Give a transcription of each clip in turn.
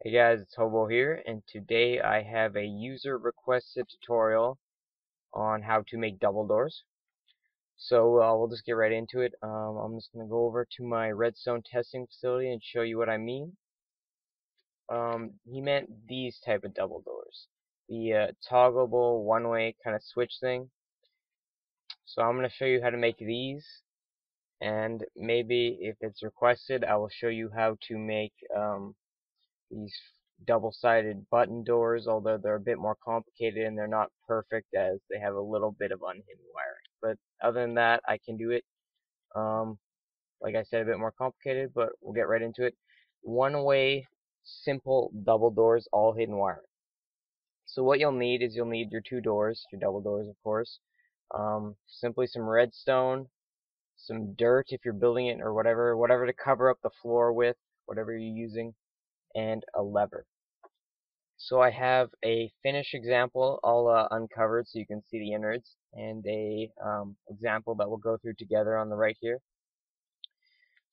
Hey guys, it's Hobo here, and today I have a user requested tutorial on how to make double doors. So we'll just get right into it. I'm just going to go over to my redstone testing facility and show you what I mean. He meant these type of double doors, the toggleable one-way kind of switch thing. So I'm going to show you how to make these, and maybe if it's requested, I will show you how to make these double-sided button doors, although they're a bit more complicated and they're not perfect as they have a little bit of unhidden wiring. But other than that, I can do it. Like I said, a bit more complicated, but we'll get right into it. One-way, simple double doors, all hidden wiring. So what you'll need is you'll need your two doors, your double doors, of course. Simply some redstone, some dirt if you're building it, or whatever to cover up the floor with, whatever you're using, and a lever. So I have a finished example all uncovered so you can see the innards, and a example that we'll go through together on the right here.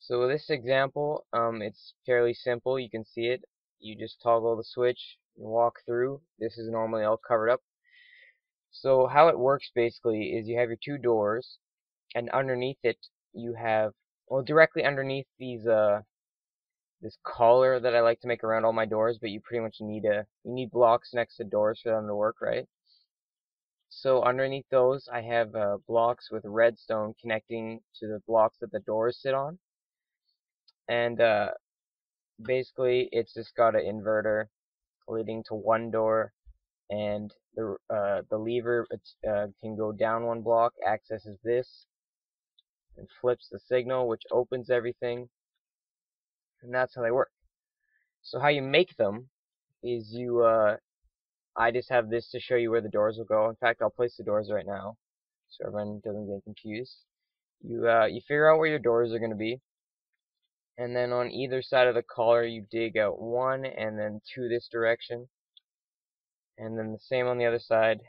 So this example, it's fairly simple. You can see it. You just toggle the switch and walk through. This is normally all covered up. So how it works basically is you have your two doors, and underneath it you have, well, directly underneath these this collar that I like to make around all my doors, but you pretty much need blocks next to doors for them to work, right? So underneath those I have blocks with redstone connecting to the blocks that the doors sit on, and basically it's just got an inverter leading to one door, and the lever can go down one block, accesses this, and flips the signal, which opens everything, and that's how they work. So how you make them is I just have this to show you where the doors will go. In fact, I'll place the doors right now so everyone doesn't get confused. You figure out where your doors are going to be, and then on either side of the collar you dig out one and then two this direction, and then the same on the other side,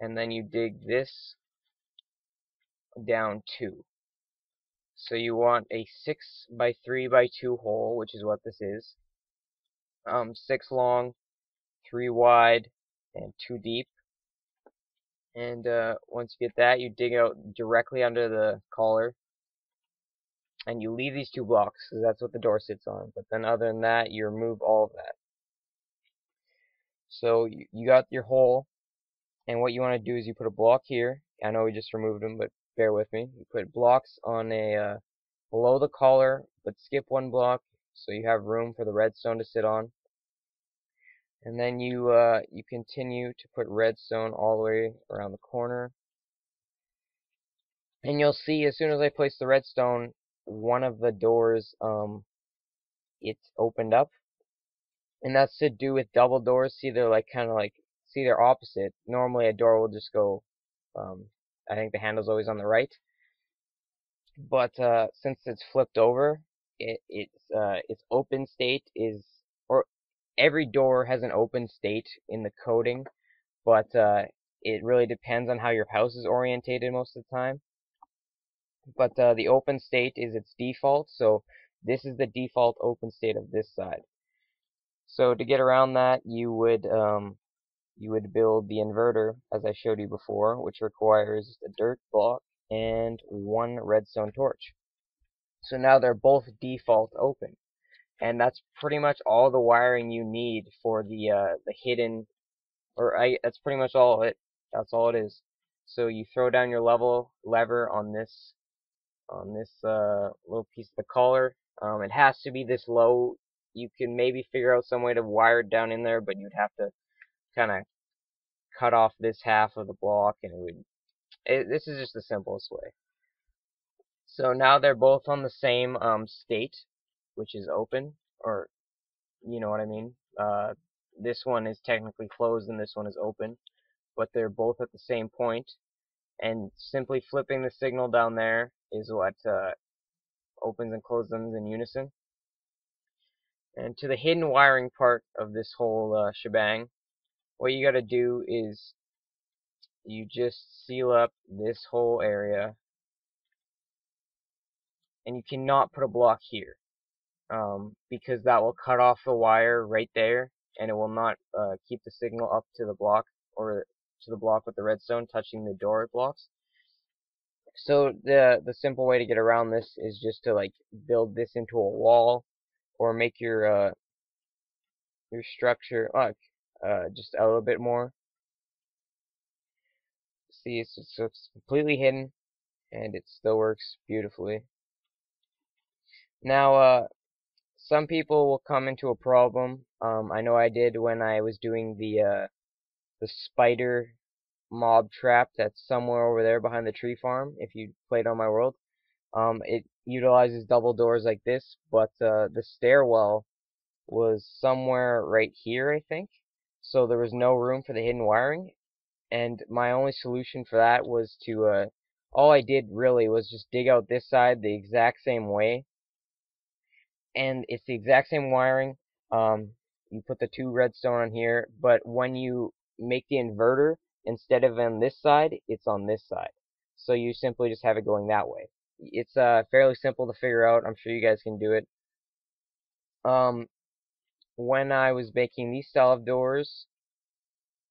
and then you dig this down two. So you want a 6 by 3 by 2 hole, which is what this is. 6 long, 3 wide, and 2 deep. And once you get that, you dig out directly under the collar, and you leave these two blocks because that's what the door sits on. But then other than that, you remove all of that. So you got your hole, and what you want to do is you put a block here. I know we just removed them, but bear with me. You put blocks on a below the collar, but skip one block so you have room for the redstone to sit on. And then you continue to put redstone all the way around the corner. And you'll see as soon as I place the redstone, one of the doors it's opened up, and that's to do with double doors. See, they're they're opposite. Normally a door will just go, I think the handle's always on the right, but since it's flipped over, its open state is, or every door has an open state in the coding, but it really depends on how your house is orientated most of the time. But the open state is its default, so this is the default open state of this side. So to get around that, you would build the inverter as I showed you before, which requires a dirt block and one redstone torch. So now they're both default open, and that's pretty much all the wiring you need for the hidden, that's pretty much all it. That's all it is. So you throw down your lever on this little piece of the collar. It has to be this low. You can maybe figure out some way to wire it down in there, but you'd have to kind of cut off this half of the block, and this is just the simplest way. So now they're both on the same state, which is open, or you know what I mean. This one is technically closed and this one is open, but they're both at the same point, and simply flipping the signal down there is what opens and closes them in unison. And to the hidden wiring part of this whole shebang, what you gotta do is you just seal up this whole area, and you cannot put a block here. because that will cut off the wire right there, and it will not keep the signal up to the block, or to the block with the redstone touching the door blocks. So the simple way to get around this is just to like build this into a wall, or make your structure just a little bit more. See, it's completely hidden, and it still works beautifully. Now, some people will come into a problem. I know I did when I was doing the spider mob trap that's somewhere over there behind the tree farm. If you played on my world, it utilizes double doors like this, but the stairwell was somewhere right here, I think. So there was no room for the hidden wiring, and my only solution for that was to all I did really was just dig out this side the exact same way, and it's the exact same wiring. You put the 2 redstone on here, but when you make the inverter, instead of on this side, it's on this side. So you simply just have it going that way. It's fairly simple to figure out. I'm sure you guys can do it. When I was making these style of doors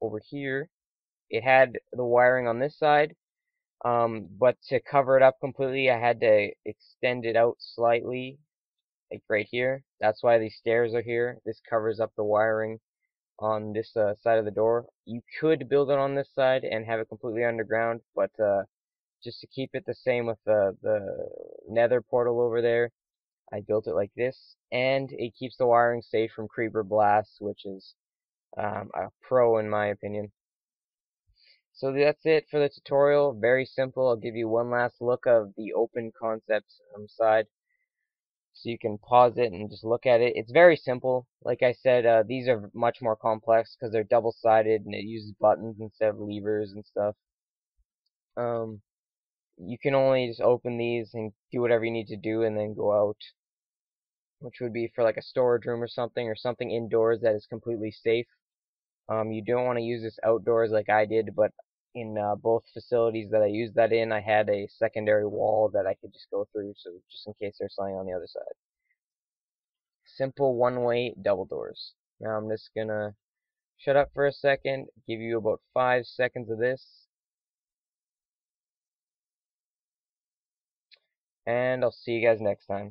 over here, it had the wiring on this side, but to cover it up completely, I had to extend it out slightly, like right here. That's why these stairs are here. This covers up the wiring on this side of the door. You could build it on this side and have it completely underground, but just to keep it the same with the nether portal over there, I built it like this, and it keeps the wiring safe from creeper blasts, which is a pro in my opinion. So that's it for the tutorial. Very simple. I'll give you one last look of the open concept side, so you can pause it and just look at it. It's very simple. Like I said, these are much more complex because they're double-sided and it uses buttons instead of levers and stuff. You can only just open these and do whatever you need to do and then go out, which would be for like a storage room or something indoors that is completely safe. You don't want to use this outdoors like I did, but in both facilities that I used that in, I had a secondary wall that I could just go through, so just in case there's something on the other side. Simple one-way double doors. Now I'm just gonna shut up for a second, give you about 5 seconds of this, and I'll see you guys next time.